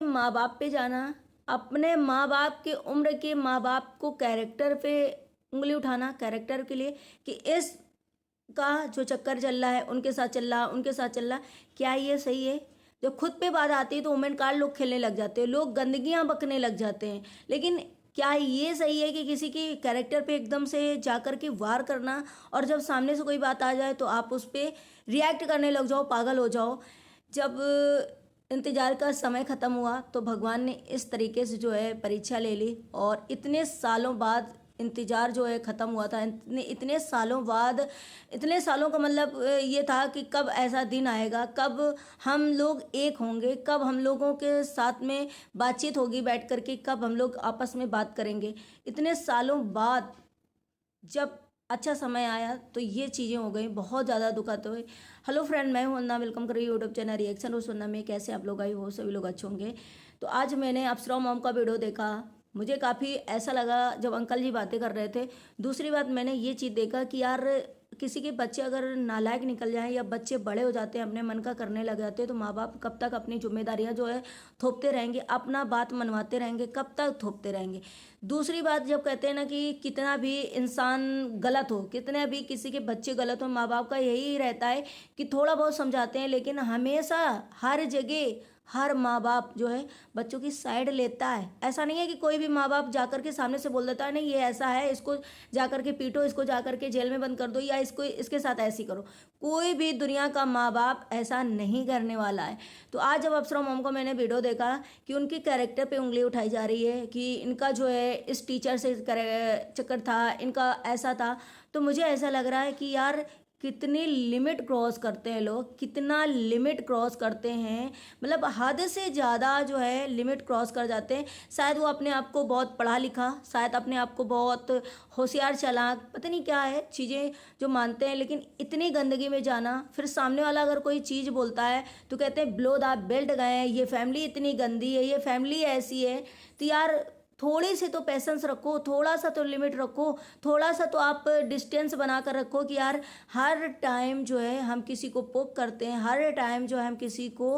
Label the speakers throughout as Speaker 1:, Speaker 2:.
Speaker 1: माँ बाप पे जाना, अपने माँ बाप के उम्र के माँ बाप को कैरेक्टर पे उंगली उठाना कैरेक्टर के लिए कि इस का जो चक्कर चल रहा है उनके साथ चल रहा, उनके साथ चल रहा, क्या ये सही है? जब खुद पे बात आती है तो वुमेन कार्ड लोग खेलने लग जाते हैं, लोग गंदगियां बकने लग जाते हैं। लेकिन क्या ये सही है कि किसी की कैरेक्टर पे एकदम से जाकर के वार करना, और जब सामने से कोई बात आ जाए तो आप उस पर रिएक्ट करने लग जाओ, पागल हो जाओ। जब इंतजार का समय ख़त्म हुआ तो भगवान ने इस तरीके से जो है परीक्षा ले ली, और इतने सालों बाद इंतजार जो है ख़त्म हुआ था। इतने सालों बाद, इतने सालों का मतलब ये था कि कब ऐसा दिन आएगा, कब हम लोग एक होंगे, कब हम लोगों के साथ में बातचीत होगी बैठ करके, कब हम लोग आपस में बात करेंगे। इतने सालों बाद जब अच्छा समय आया तो ये चीज़ें हो गई, बहुत ज़्यादा दुखद हुए। हेलो फ्रेंड, मैं हूं वंदना, वेलकम कर रही हूँ यूट्यूब चैनल रिएक्शन और वंदना में। कैसे आप लोग आई हो? सभी लोग अच्छे होंगे। तो आज मैंने अप्सरा मॉम का वीडियो देखा, मुझे काफ़ी ऐसा लगा जब अंकल जी बातें कर रहे थे। दूसरी बात, मैंने ये चीज़ देखा कि यार किसी के बच्चे अगर नालायक निकल जाएं या बच्चे बड़े हो जाते हैं, अपने मन का करने लग जाते हैं, तो माँ बाप कब तक अपनी जिम्मेदारियां जो है थोपते रहेंगे, अपना बात मनवाते रहेंगे, कब तक थोपते रहेंगे। दूसरी बात, जब कहते हैं ना कि कितना भी इंसान गलत हो, कितने भी किसी के बच्चे गलत हो, माँ बाप का यही रहता है कि थोड़ा बहुत समझाते हैं, लेकिन हमेशा हर जगह हर माँ बाप जो है बच्चों की साइड लेता है। ऐसा नहीं है कि कोई भी माँ बाप जाकर के सामने से बोल देता है नहीं ये ऐसा है, इसको जाकर के पीटो, इसको जाकर के जेल में बंद कर दो, या इसको इसके साथ ऐसी करो। कोई भी दुनिया का माँ बाप ऐसा नहीं करने वाला है। तो आज जब अप्सरा मॉम को मैंने वीडियो देखा कि उनकी कैरेक्टर पे उंगली उठाई जा रही है कि इनका जो है इस टीचर से चक्कर था, इनका ऐसा था, तो मुझे ऐसा लग रहा है कि यार कितनी लिमिट क्रॉस करते हैं लोग, कितना लिमिट क्रॉस करते हैं, मतलब हद से ज़्यादा जो है लिमिट क्रॉस कर जाते हैं। शायद वो अपने आप को बहुत पढ़ा लिखा, शायद अपने आप को बहुत होशियार चालाक, पता नहीं क्या है चीज़ें जो मानते हैं, लेकिन इतनी गंदगी में जाना। फिर सामने वाला अगर कोई चीज़ बोलता है तो कहते हैं ब्लो द बेल्ट गए, ये फैमिली इतनी गंदी है, ये फैमिली ऐसी है। तो यार थोड़ी सी तो पेशेंस रखो, थोड़ा सा तो लिमिट रखो, थोड़ा सा तो आप डिस्टेंस बना कर रखो कि यार हर टाइम जो है हम किसी को पोक करते हैं, हर टाइम जो है हम किसी को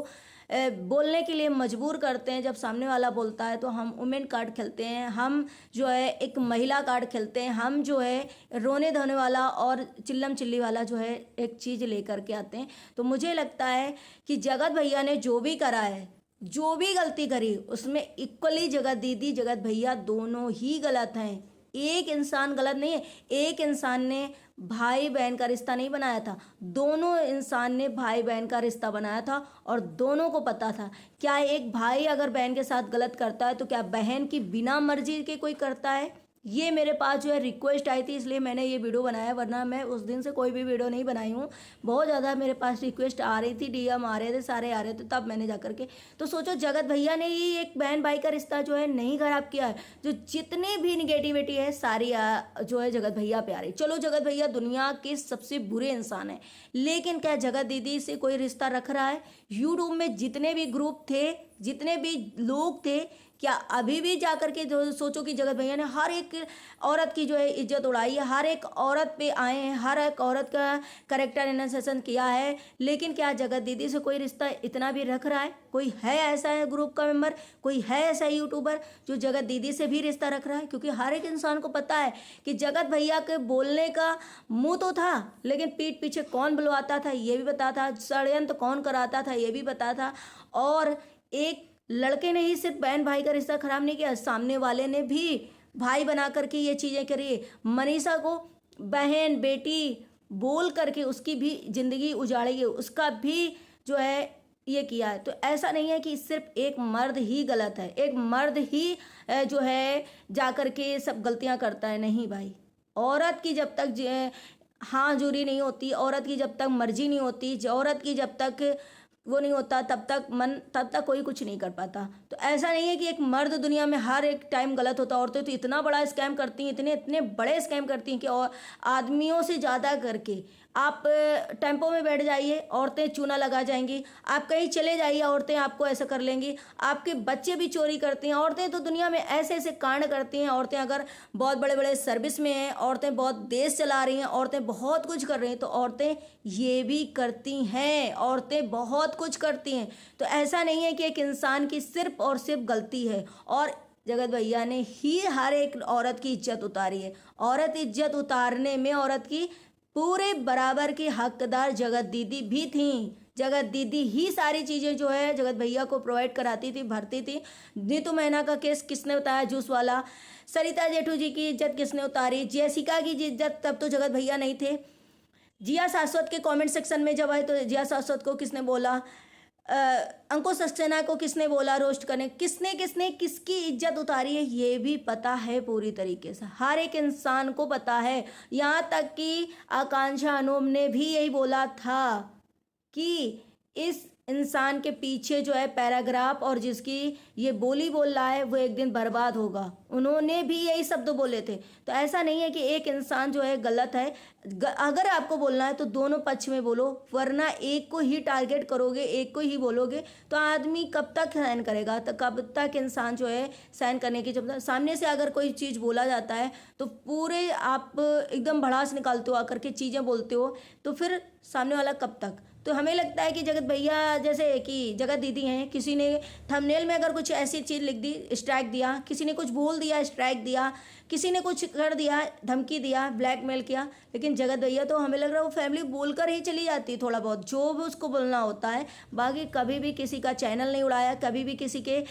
Speaker 1: बोलने के लिए मजबूर करते हैं। जब सामने वाला बोलता है तो हम वुमेन कार्ड खेलते हैं, हम जो है एक महिला कार्ड खेलते हैं, हम जो है रोने धोने वाला और चिल्लम चिल्ली वाला जो है एक चीज़ लेकर के आते हैं। तो मुझे लगता है कि जगत भैया ने जो भी करा है, जो भी गलती करी, उसमें इक्वली जगत दीदी जगत भैया दोनों ही गलत हैं। एक इंसान गलत नहीं है। एक इंसान ने भाई बहन का रिश्ता नहीं बनाया था, दोनों इंसान ने भाई बहन का रिश्ता बनाया था, और दोनों को पता था। क्या एक भाई अगर बहन के साथ गलत करता है तो क्या बहन की बिना मर्जी के कोई करता है? ये मेरे पास जो है रिक्वेस्ट आई थी, इसलिए मैंने ये वीडियो बनाया, वरना मैं उस दिन से कोई भी वीडियो नहीं बनाई हूँ। बहुत ज़्यादा मेरे पास रिक्वेस्ट आ रही थी, डीएम आ रहे थे, सारे आ रहे थे, तब मैंने जाकर के तो सोचो जगत भैया ने ही एक बहन भाई का रिश्ता जो है नहीं खराब किया है। जो जितने भी निगेटिविटी है सारी जो है जगत भैया पे आ रही। चलो जगत भैया दुनिया के सबसे बुरे इंसान है, लेकिन क्या जगत दीदी से कोई रिश्ता रख रहा है? यूट्यूब में जितने भी ग्रुप थे, जितने भी लोग थे, क्या अभी भी जाकर के जो सोचो कि जगत भैया ने हर एक औरत की जो है इज्जत उड़ाई है, हर एक औरत पे आए हैं, हर एक औरत का करेक्टर एनालिसिस किया है, लेकिन क्या जगत दीदी से कोई रिश्ता इतना भी रख रहा है? कोई है ऐसा है ग्रुप का मेंबर, कोई है ऐसा यूट्यूबर जो जगत दीदी से भी रिश्ता रख रहा है? क्योंकि हर एक इंसान को पता है कि जगत भैया के बोलने का मुंह तो था, लेकिन पीठ पीछे कौन बुलवाता था ये भी पता था, षड्यंत्र कौन कराता था ये भी पता था। और एक लड़के ने ही सिर्फ बहन भाई का रिश्ता खराब नहीं किया, सामने वाले ने भी भाई बना करके ये चीज़ें करी। मनीषा को बहन बेटी बोल करके उसकी भी जिंदगी उजाड़ी गई, उसका भी जो है ये किया है। तो ऐसा नहीं है कि सिर्फ एक मर्द ही गलत है, एक मर्द ही जो है जा कर के सब गलतियां करता है। नहीं भाई, औरत की जब तक हाँ जूरी नहीं होती, औरत की जब तक मर्जी नहीं होती, औरत की जब तक वो नहीं होता, तब तक कोई कुछ नहीं कर पाता। तो ऐसा नहीं है कि एक मर्द दुनिया में हर एक टाइम गलत होता। औरतें तो इतना बड़ा स्कैम करती हैं, इतने इतने बड़े स्कैम करती हैं कि और आदमियों से ज़्यादा करके आप टेम्पो में बैठ जाइए, औरतें चूना लगा जाएंगी। आप कहीं चले जाइए, औरतें आपको ऐसा कर लेंगी। आपके बच्चे भी चोरी करती हैं। औरतें तो दुनिया में ऐसे ऐसे कांड करती हैं। औरतें अगर बहुत बड़े बड़े सर्विस में हैं, औरतें बहुत देश चला रही हैं, औरतें बहुत कुछ कर रही हैं, तो औरतें ये भी करती हैं। औरतें बहुत कुछ करती हैं। तो ऐसा नहीं है कि एक इंसान की सिर्फ और सिर्फ गलती है। और जगत भैया ने ही हर एक औरत की इज्जत उतारी है। औरत इज्जत उतारने में औरत की पूरे बराबर की हकदार जगत दीदी भी थी। जगत दीदी ही सारी चीज़ें जो है जगत भैया को प्रोवाइड कराती थी, भरती थी। नीतू मैना का केस किसने बताया? जूस वाला। सरिता जेठू जी की इज्जत किसने उतारी? जेसिका की इज्जत तब तो जगत भैया नहीं थे। जिया शाश्वत के कमेंट सेक्शन में जब आए तो जिया शाश्वत को किसने बोला? अंकुश सक्सेना को किसने बोला रोस्ट करने? किसने किसने किसकी इज्जत उतारी है ये भी पता है पूरी तरीके से। हर एक इंसान को पता है। यहाँ तक कि आकांक्षा अनुम ने भी यही बोला था कि इस इंसान के पीछे जो है पैराग्राफ और जिसकी ये बोली बोल रहा है वो एक दिन बर्बाद होगा। उन्होंने भी यही शब्द बोले थे। तो ऐसा नहीं है कि एक इंसान जो है गलत है। अगर आपको बोलना है तो दोनों पक्ष में बोलो, वरना एक को ही टारगेट करोगे, एक को ही बोलोगे तो आदमी कब तक सहन करेगा? तो कब तक इंसान जो है सहन करने की जब सामने से अगर कोई चीज़ बोला जाता है तो पूरे आप एकदम भड़ास निकालते हो, आकर के चीज़ें बोलते हो, तो फिर सामने वाला कब तक? तो हमें लगता है कि जगत भैया जैसे कि जगत दीदी हैं, किसी ने थंबनेल में अगर कुछ ऐसी चीज़ लिख दी स्ट्राइक दिया, किसी ने कुछ बोल दिया स्ट्राइक दिया, किसी ने कुछ कर दिया धमकी दिया, ब्लैकमेल किया। लेकिन जगत भैया तो हमें लग रहा है वो फैमिली बोलकर ही चली जाती है थोड़ा बहुत जो भी उसको बोलना होता है। बाकी कभी भी किसी का चैनल नहीं उड़ाया, कभी भी किसी के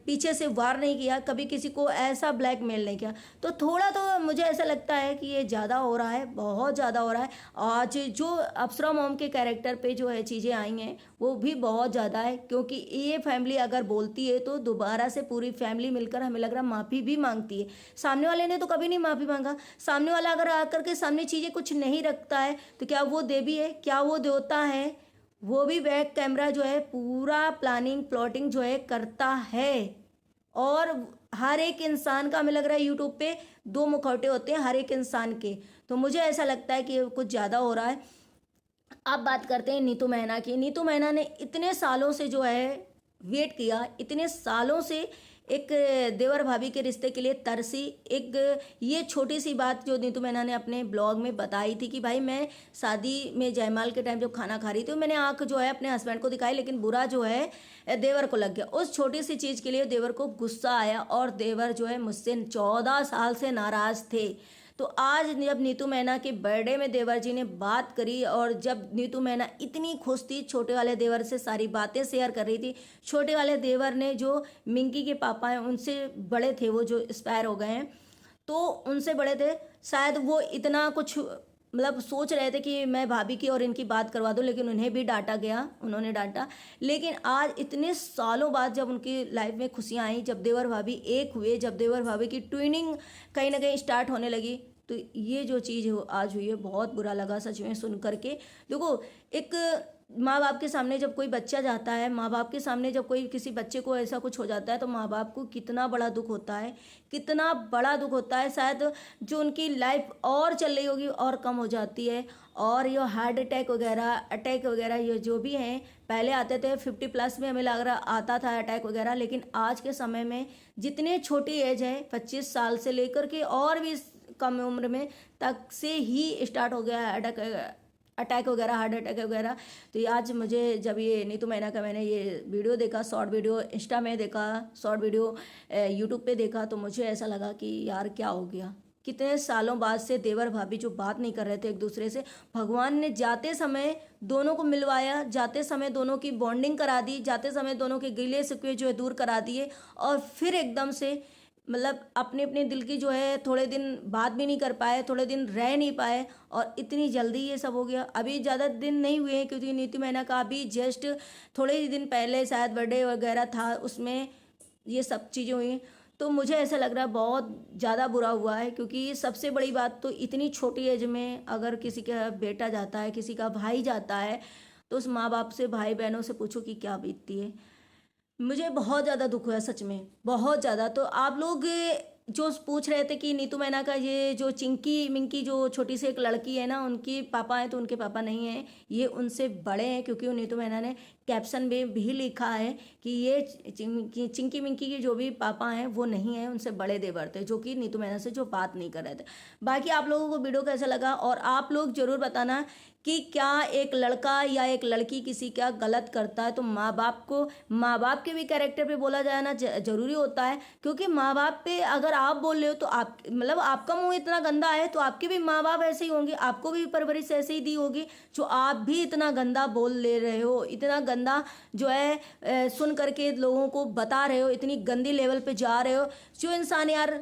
Speaker 1: पीछे से वार नहीं किया, कभी किसी को ऐसा ब्लैकमेल नहीं किया। तो थोड़ा तो मुझे ऐसा लगता है कि ये ज़्यादा हो रहा है, बहुत ज़्यादा हो रहा है। आज जो अप्सरा मॉम के कैरेक्टर पे जो है चीज़ें आई हैं वो भी बहुत ज़्यादा है, क्योंकि ये फैमिली अगर बोलती है तो दोबारा से पूरी फैमिली मिलकर हमें लग रहा है माफ़ी भी मांगती है। सामने वाले ने तो कभी नहीं माफ़ी मांगा। सामने वाला अगर आकर के सामने चीज़ें कुछ नहीं रखता है तो क्या वो देवी है? क्या वो देवता है? वो भी बैक कैमरा जो है पूरा प्लानिंग प्लॉटिंग जो है करता है। और हर एक इंसान का हमें लग रहा है यूट्यूब पे दो मुखौटे होते हैं हर एक इंसान के। तो मुझे ऐसा लगता है कि कुछ ज़्यादा हो रहा है। अब बात करते हैं नीतू मैना की। नीतू मैना ने इतने सालों से जो है वेट किया, इतने सालों से एक देवर भाभी के रिश्ते के लिए तरसी। एक ये छोटी सी बात जो नीतू मैना ने अपने ब्लॉग में बताई थी कि भाई मैं शादी में जयमाल के टाइम जब खाना खा रही थी मैंने आंख जो है अपने हस्बैंड को दिखाई, लेकिन बुरा जो है देवर को लग गया। उस छोटी सी चीज़ के लिए देवर को गुस्सा आया और देवर जो है मुझसे 14 साल से नाराज़ थे। तो आज जब नीतू मैना के बर्थडे में देवर जी ने बात करी और जब नीतू मैना इतनी खुश थी, छोटे वाले देवर से सारी बातें शेयर कर रही थी। छोटे वाले देवर ने जो मिंकी के पापा हैं उनसे बड़े थे, वो जो एक्सपायर हो गए हैं तो उनसे बड़े थे। शायद वो इतना कुछ मतलब सोच रहे थे कि मैं भाभी की और इनकी बात करवा दूं, लेकिन उन्हें भी डांटा गया, उन्होंने डांटा। लेकिन आज इतने सालों बाद जब उनकी लाइफ में खुशियां आई, जब देवर भाभी एक हुए, जब देवर भाभी की ट्विनिंग कहीं ना कहीं स्टार्ट होने लगी, तो ये जो चीज़ आज हुई है बहुत बुरा लगा सच में सुन करके। देखो एक माँ बाप के सामने जब कोई बच्चा जाता है, माँ बाप के सामने जब कोई किसी बच्चे को ऐसा कुछ हो जाता है तो माँ बाप को कितना बड़ा दुख होता है, कितना बड़ा दुख होता है। शायद जो उनकी लाइफ और चल रही होगी और कम हो जाती है। और ये हार्ट अटैक वगैरह ये जो भी हैं पहले आते थे 50+ में हमें लग रहा आता था अटैक वगैरह, लेकिन आज के समय में जितने छोटी एज है 25 साल से लेकर के और भी कम उम्र में तक से ही स्टार्ट हो गया है अटैक वगैरह, हार्ट अटैक वगैरह। तो ये आज मुझे जब ये नीतू मैना का मैंने ये वीडियो देखा, शॉर्ट वीडियो इंस्टा में देखा, शॉर्ट वीडियो यूट्यूब पे देखा, तो मुझे ऐसा लगा कि यार क्या हो गया। कितने सालों बाद से देवर भाभी जो बात नहीं कर रहे थे एक दूसरे से, भगवान ने जाते समय दोनों को मिलवाया, जाते समय दोनों की बॉन्डिंग करा दी, जाते समय दोनों के गिले शिकवे जो है दूर करा दिए, और फिर एकदम से मतलब अपने अपने दिल की जो है थोड़े दिन बात भी नहीं कर पाए, थोड़े दिन रह नहीं पाए, और इतनी जल्दी ये सब हो गया। अभी ज़्यादा दिन नहीं हुए हैं क्योंकि नीतू मैना का अभी जस्ट थोड़े ही दिन पहले शायद बर्थडे वगैरह था, उसमें ये सब चीज़ें हुई। तो मुझे ऐसा लग रहा है बहुत ज़्यादा बुरा हुआ है, क्योंकि सबसे बड़ी बात तो इतनी छोटी एज में अगर किसी का बेटा जाता है, किसी का भाई जाता है, तो उस माँ बाप से, भाई बहनों से पूछो कि क्या बीतती है। मुझे बहुत ज़्यादा दुख हुआ सच में, बहुत ज़्यादा। तो आप लोग जो पूछ रहे थे कि नीतू मैना का ये जो चिंकी मिंकी जो छोटी सी एक लड़की है ना, उनकी पापा हैं तो उनके पापा नहीं हैं, ये उनसे बड़े हैं, क्योंकि नीतू मैना ने कैप्शन में भी लिखा है कि ये चिंकी मिंकी के जो भी पापा हैं वो नहीं है, उनसे बड़े देवर थे, जो कि नीतू मैना से जो बात नहीं कर रहे थे। बाकी आप लोगों को वीडियो कैसा लगा, और आप लोग जरूर बताना कि क्या एक लड़का या एक लड़की किसी का गलत करता है तो माँ बाप के भी कैरेक्टर पे बोला जाना जरूरी होता है, क्योंकि माँ बाप पे अगर आप बोल रहे हो तो आप मतलब आपका मुंह इतना गंदा है तो आपके भी माँ बाप ऐसे ही होंगे, आपको भी परवरिश ऐसे ही दी होगी, जो आप भी इतना गंदा बोल ले रहे हो, इतना गंदा जो है सुन करके लोगों को बता रहे हो, इतनी गंदी लेवल पे जा रहे हो। जो इंसान यार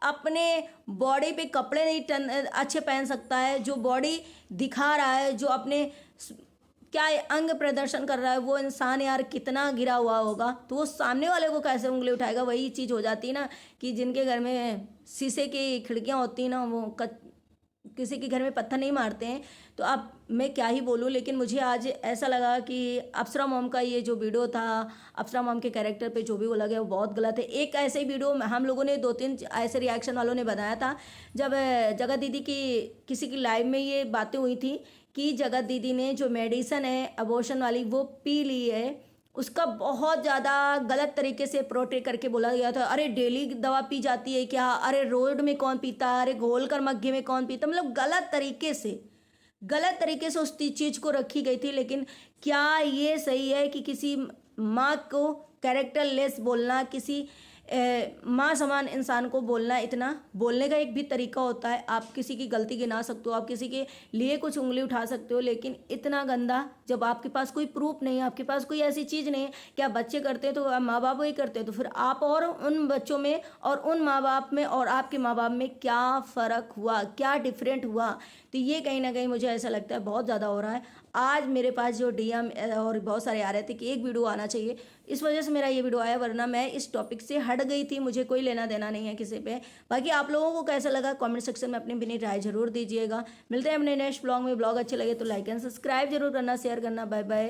Speaker 1: अपने बॉडी पे कपड़े नहीं अच्छे पहन सकता है, जो बॉडी दिखा रहा है, जो अपने क्या अंग प्रदर्शन कर रहा है, वो इंसान यार कितना गिरा हुआ होगा, तो वो सामने वाले को कैसे उंगली उठाएगा। वही चीज़ हो जाती है ना कि जिनके घर में शीशे की खिड़कियाँ होती हैं ना, वो किसी के घर में पत्थर नहीं मारते हैं। तो अब मैं क्या ही बोलूँ, लेकिन मुझे आज ऐसा लगा कि अप्सरा मॉम का ये जो वीडियो था, अप्सरा मॉम के कैरेक्टर पे जो भी बोला गया वो बहुत गलत है। एक ऐसे वीडियो हम लोगों ने 2-3 ऐसे रिएक्शन वालों ने बनाया था, जब जगत दीदी की किसी की लाइव में ये बातें हुई थी कि जगत दीदी ने जो मेडिसिन है अबॉर्शन वाली वो पी ली है, उसका बहुत ज़्यादा गलत तरीके से प्रोटेक्ट करके बोला गया था। अरे डेली दवा पी जाती है क्या, अरे रोड में कौन पीता है, अरे घोल कर मग्गे में कौन पीता, मतलब गलत तरीके से उस चीज़ को रखी गई थी। लेकिन क्या ये सही है कि किसी माँ को कैरेक्टर लेस बोलना, किसी माँ समान इंसान को बोलना, इतना बोलने का एक भी तरीका होता है। आप किसी की गलती गिना सकते हो, आप किसी के लिए कुछ उंगली उठा सकते हो, लेकिन इतना गंदा जब आपके पास कोई प्रूफ नहीं है, आपके पास कोई ऐसी चीज़ नहीं है कि आप बच्चे करते हैं तो माँ बाप वही करते हैं, तो फिर आप और उन बच्चों में और उन माँ बाप में और आपके माँ बाप में क्या फ़र्क हुआ, क्या डिफरेंट हुआ। तो ये कहीं ना कहीं मुझे ऐसा लगता है बहुत ज़्यादा हो रहा है। आज मेरे पास जो डीएम और बहुत सारे आ रहे थे कि एक वीडियो आना चाहिए, इस वजह से मेरा ये वीडियो आया, वरना मैं इस टॉपिक से हट गई थी, मुझे कोई लेना देना नहीं है किसी पे। बाकी आप लोगों को कैसा लगा कमेंट सेक्शन में अपनी राय जरूर दीजिएगा। मिलते हैं अपने नेक्स्ट ब्लॉग में। ब्लॉग अच्छे लगे तो लाइक एंड सब्सक्राइब जरूर करना, शेयर करना। Bye bye.